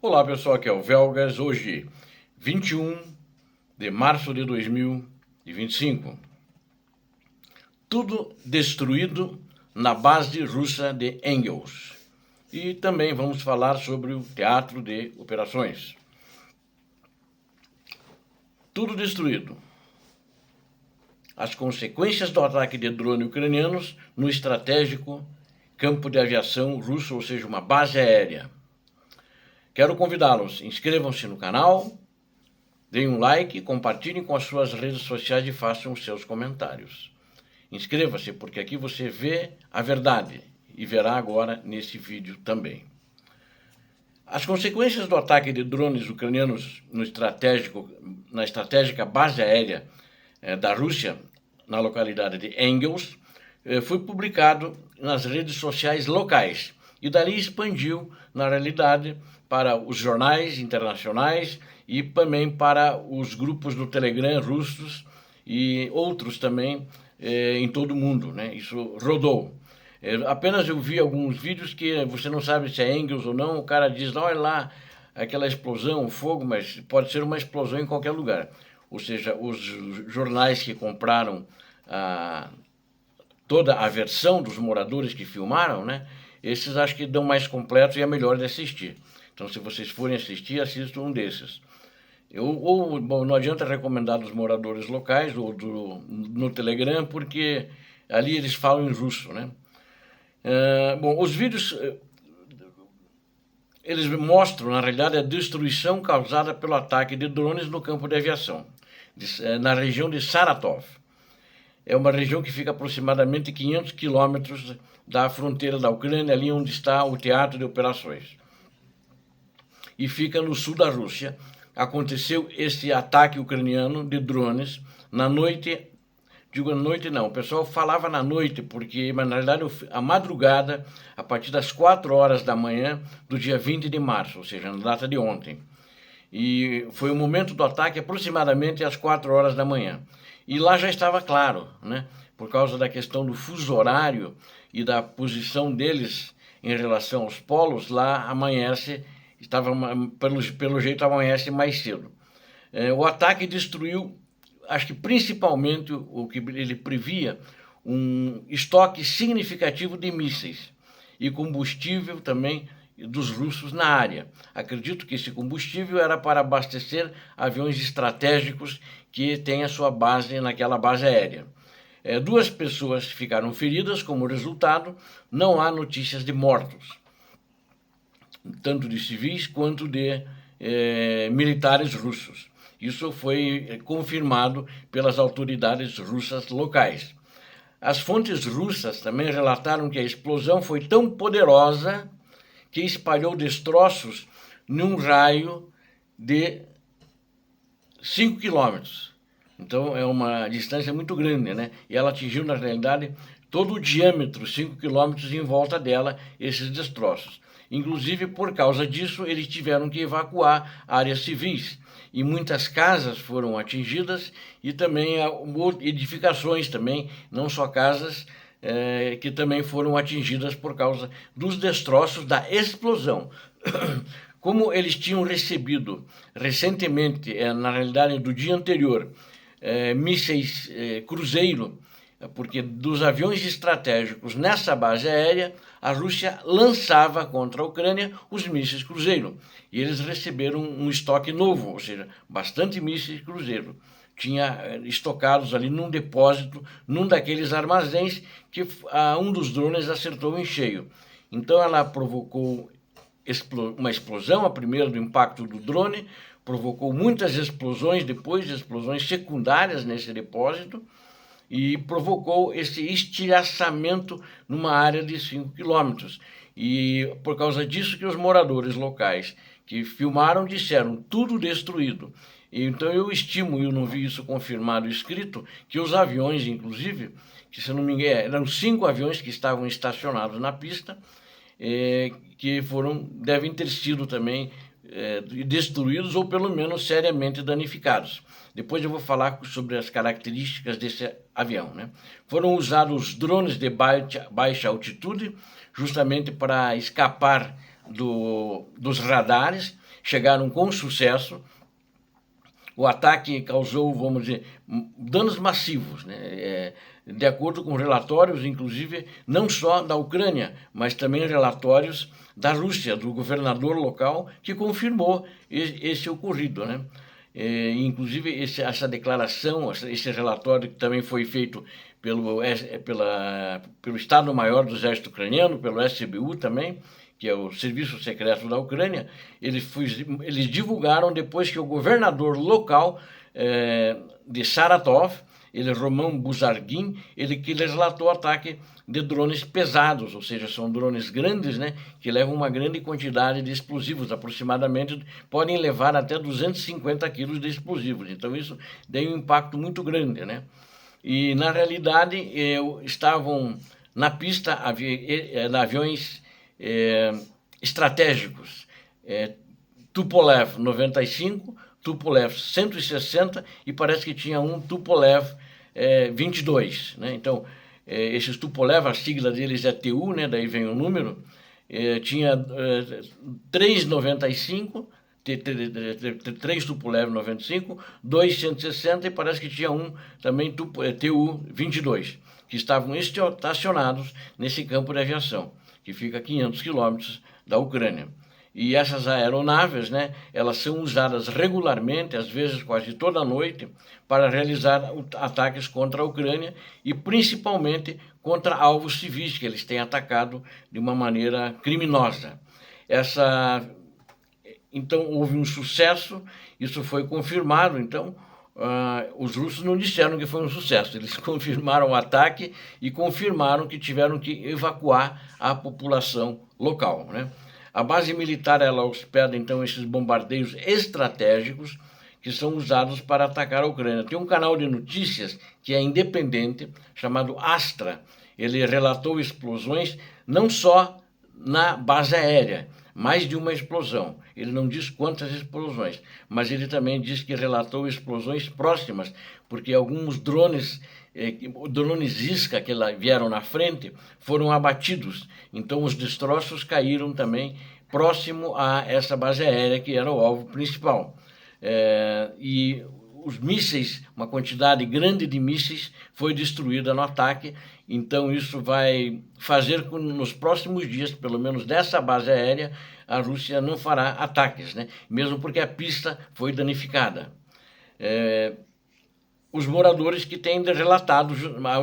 Olá pessoal, aqui é o Velgas, hoje 21 de março de 2025. Tudo destruído na base russa de Engels. E também vamos falar sobre o teatro de operações. Tudo destruído. As consequências do ataque de drone ucranianos no estratégico campo de aviação russo, ou seja, uma base aérea. Quero convidá-los, inscrevam-se no canal, deem um like, compartilhem com as suas redes sociais e façam os seus comentários. Inscreva-se, porque aqui você vê a verdade e verá agora nesse vídeo também. As consequências do ataque de drones ucranianos na estratégica base aérea da Rússia, na localidade de Engels, foi publicado nas redes sociais locais e dali expandiu, na realidade, para os jornais internacionais e também para os grupos do Telegram russos e outros também em todo o mundo, né? Isso rodou. Apenas eu vi alguns vídeos que você não sabe se é Engels ou não, o cara diz, olha lá, aquela explosão, fogo, mas pode ser uma explosão em qualquer lugar. Ou seja, os jornais que compraram toda a versão dos moradores que filmaram, né? Esses acho que dão mais completo e é melhor de assistir. Então, se vocês forem assistir, assistam um desses. Bom, não adianta recomendar dos moradores locais ou no Telegram, porque ali eles falam em russo, né? Bom, os vídeos eles mostram, na realidade, a destruição causada pelo ataque de drones no campo de aviação, na região de Saratov. É uma região que fica aproximadamente 500 quilômetros da fronteira da Ucrânia, ali onde está o teatro de operações. E fica no sul da Rússia. Aconteceu esse ataque ucraniano de drones na noite, digo noite não, o pessoal falava na noite, mas na realidade a madrugada, a partir das 4 horas da manhã do dia 20 de março, ou seja, na data de ontem. E foi o momento do ataque aproximadamente às 4 horas da manhã. E lá já estava claro, né? Por causa da questão do fuso horário e da posição deles em relação aos polos, lá amanhece, pelo jeito amanhece mais cedo. O ataque destruiu, acho que principalmente o que ele previa, um estoque significativo de mísseis e combustível também dos russos na área. Acredito que esse combustível era para abastecer aviões estratégicos que têm a sua base naquela base aérea. 2 pessoas ficaram feridas como resultado, não há notícias de mortos, tanto de civis quanto de militares russos. Isso foi confirmado pelas autoridades russas locais. As fontes russas também relataram que a explosão foi tão poderosa que espalhou destroços num raio de 5 quilômetros. Então é uma distância muito grande, né? E ela atingiu, na realidade, todo o diâmetro, 5 quilômetros em volta dela, esses destroços. Inclusive, por causa disso, eles tiveram que evacuar áreas civis. E muitas casas foram atingidas e também edificações também, não só casas, que também foram atingidas por causa dos destroços da explosão. Como eles tinham recebido recentemente, na realidade do dia anterior, mísseis cruzeiro, porque dos aviões estratégicos nessa base aérea, a Rússia lançava contra a Ucrânia os mísseis cruzeiro. E eles receberam um estoque novo, ou seja, bastante mísseis cruzeiro. Tinha estocados ali num depósito, num daqueles armazéns que um dos drones acertou em cheio. Então ela provocou uma explosão, a primeira do impacto do drone, provocou muitas explosões depois, explosões secundárias nesse depósito, e provocou esse estilhaçamento numa área de 5 quilômetros. E por causa disso que os moradores locais que filmaram disseram tudo destruído. Então eu estimo, e eu não vi isso confirmado escrito, que os aviões, inclusive, que se não me engano, eram 5 aviões que estavam estacionados na pista, que devem ter sido também destruídos ou pelo menos seriamente danificados. Depois eu vou falar sobre as características desse avião, né? Foram usados drones de baixa altitude, justamente para escapar dos radares, chegaram com sucesso. O ataque causou, vamos dizer, danos massivos, né? De acordo com relatórios, inclusive, não só da Ucrânia, mas também relatórios da Rússia, do governador local, que confirmou esse ocorrido, né? Inclusive, essa declaração, esse relatório que também foi feito pelo Estado-Maior do Exército Ucraniano, pelo SBU também, que é o Serviço Secreto da Ucrânia, eles divulgaram depois que o governador local de Saratov, Roman Buzargin, que ele relatou ataque de drones pesados, ou seja, são drones grandes, né, que levam uma grande quantidade de explosivos, aproximadamente podem levar até 250 quilos de explosivos. Então isso deu um impacto muito grande, né? E na realidade estavam na pista aviões estratégicos, Tupolev 95, Tupolev 160 e parece que tinha um Tupolev 22, né? Então, esses Tupolev, a sigla deles é TU, né? Daí vem o número, tinha 395, 3 Tupolev 95, 2 160 e parece que tinha um também TU 22, que estavam estacionados nesse campo de aviação, que fica a 500 quilômetros da Ucrânia. E essas aeronaves, né, elas são usadas regularmente, às vezes quase toda noite, para realizar ataques contra a Ucrânia e principalmente contra alvos civis que eles têm atacado de uma maneira criminosa. Então houve um sucesso, isso foi confirmado, então os russos não disseram que foi um sucesso, eles confirmaram o ataque e confirmaram que tiveram que evacuar a população local, né? A base militar ela hospeda então esses bombardeios estratégicos que são usados para atacar a Ucrânia. Tem um canal de notícias que é independente, chamado Astra. Ele relatou explosões não só na base aérea, mais de uma explosão. Ele não diz quantas explosões, mas ele também diz que relatou explosões próximas, porque alguns drones isca que vieram na frente foram abatidos. Então os destroços caíram também próximo a essa base aérea que era o alvo principal. E os mísseis, uma quantidade grande de mísseis foi destruída no ataque. Então isso vai fazer com que nos próximos dias, pelo menos dessa base aérea, a Rússia não fará ataques, né? Mesmo porque a pista foi danificada. Os moradores que têm relatado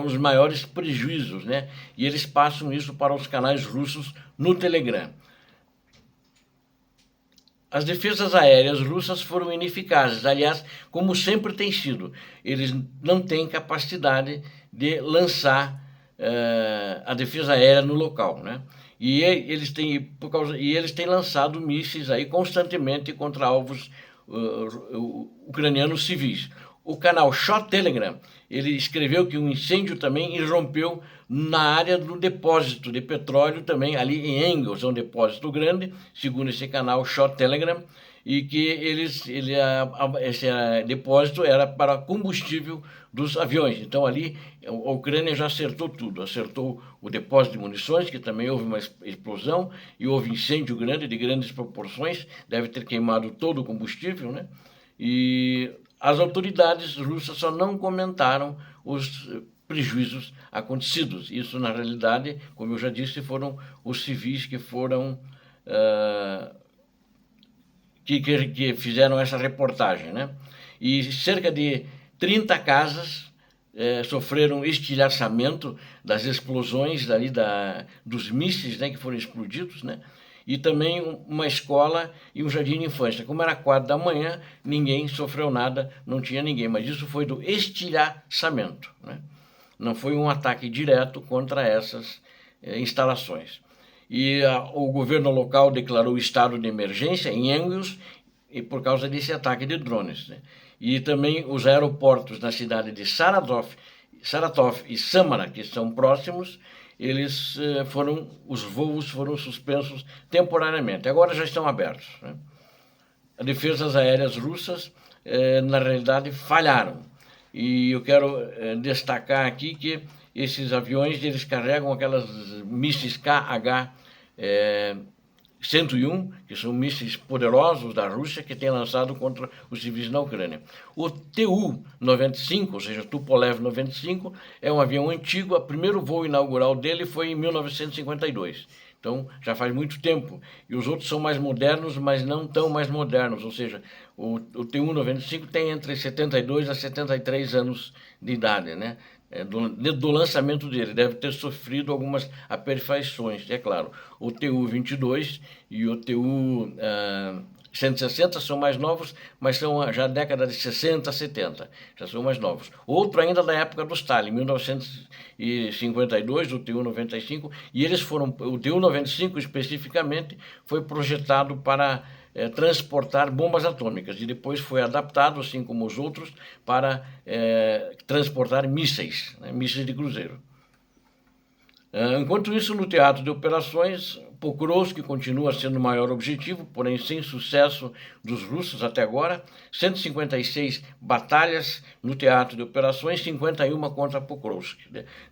os maiores prejuízos, né? E eles passam isso para os canais russos no Telegram. As defesas aéreas russas foram ineficazes, aliás, como sempre tem sido. Eles não têm capacidade de lançar a defesa aérea no local, né? E eles têm lançado mísseis aí constantemente contra alvos ucranianos civis. O canal Shot Telegram, ele escreveu que um incêndio também irrompeu na área do depósito de petróleo também, ali em Engels, é um depósito grande, segundo esse canal Shot Telegram, e que esse depósito era para combustível dos aviões. Então ali a Ucrânia já acertou tudo, acertou o depósito de munições, que também houve uma explosão, e houve incêndio grande, de grandes proporções, deve ter queimado todo o combustível, né? E as autoridades russas só não comentaram os prejuízos acontecidos. Isso, na realidade, como eu já disse, foram os civis que foram que fizeram essa reportagem, né? E cerca de 30 casas sofreram estilhaçamento das explosões ali dos mísseis, né, que foram explodidos, né? E também uma escola e um jardim de infância. Como era 4 da manhã, ninguém sofreu nada, não tinha ninguém, mas isso foi do estilhaçamento, né? Não foi um ataque direto contra essas instalações. E o governo local declarou estado de emergência em Engels e por causa desse ataque de drones, né? E também os aeroportos na cidade de Saratov e Samara, que são próximos, os voos foram suspensos temporariamente. Agora já estão abertos, né? As defesas aéreas russas, na realidade, falharam. E eu quero destacar aqui que esses aviões, eles carregam aquelas mísseis KH 101, que são mísseis poderosos da Rússia que tem lançado contra os civis na Ucrânia. O Tu-95, ou seja, Tupolev 95, é um avião antigo, o primeiro voo inaugural dele foi em 1952. Então, já faz muito tempo. E os outros são mais modernos, mas não tão mais modernos. Ou seja, o Tu-95 tem entre 72 a 73 anos de idade, né? Do lançamento dele, deve ter sofrido algumas aperfeições, é claro. O Tu-22 e o Tu-160 são mais novos, mas são já década de 60, 70, já são mais novos. Outro ainda da época do Stalin, 1952, o Tu-95, e eles foram, o Tu-95 especificamente, foi projetado para transportar bombas atômicas e depois foi adaptado, assim como os outros, para transportar mísseis, né, mísseis de cruzeiro. Enquanto isso, no teatro de operações, Pokrovsk continua sendo o maior objetivo, porém sem sucesso dos russos até agora. 156 batalhas no teatro de operações, 51 contra Pokrovsk.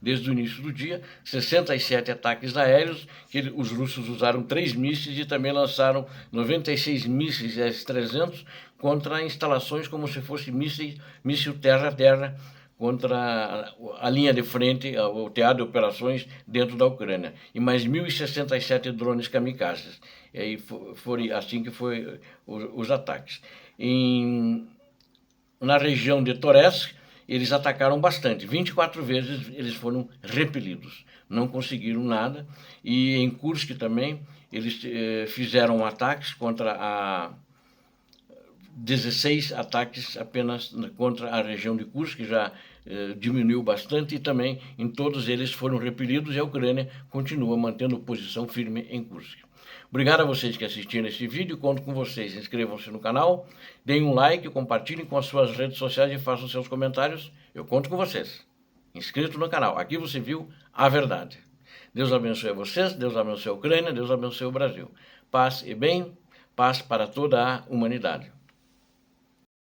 Desde o início do dia, 67 ataques aéreos, que os russos usaram 3 mísseis e também lançaram 96 mísseis S-300 contra instalações como se fosse míssil terra-terra, contra a linha de frente, o teatro de operações dentro da Ucrânia, e mais 1.067 drones kamikazes. E aí foi assim que foi os ataques. Na região de Toretsk, eles atacaram bastante. 24 vezes eles foram repelidos, não conseguiram nada. E em Kursk também, eles fizeram ataques contra 16 ataques apenas contra a região de Kursk, que já diminuiu bastante, e também em todos eles foram repelidos e a Ucrânia continua mantendo posição firme em Kursk. Obrigado a vocês que assistiram esse vídeo, conto com vocês. Inscrevam-se no canal, deem um like, compartilhem com as suas redes sociais e façam seus comentários. Eu conto com vocês. Inscrito no canal. Aqui você viu a verdade. Deus abençoe a vocês, Deus abençoe a Ucrânia, Deus abençoe o Brasil. Paz e bem, paz para toda a humanidade.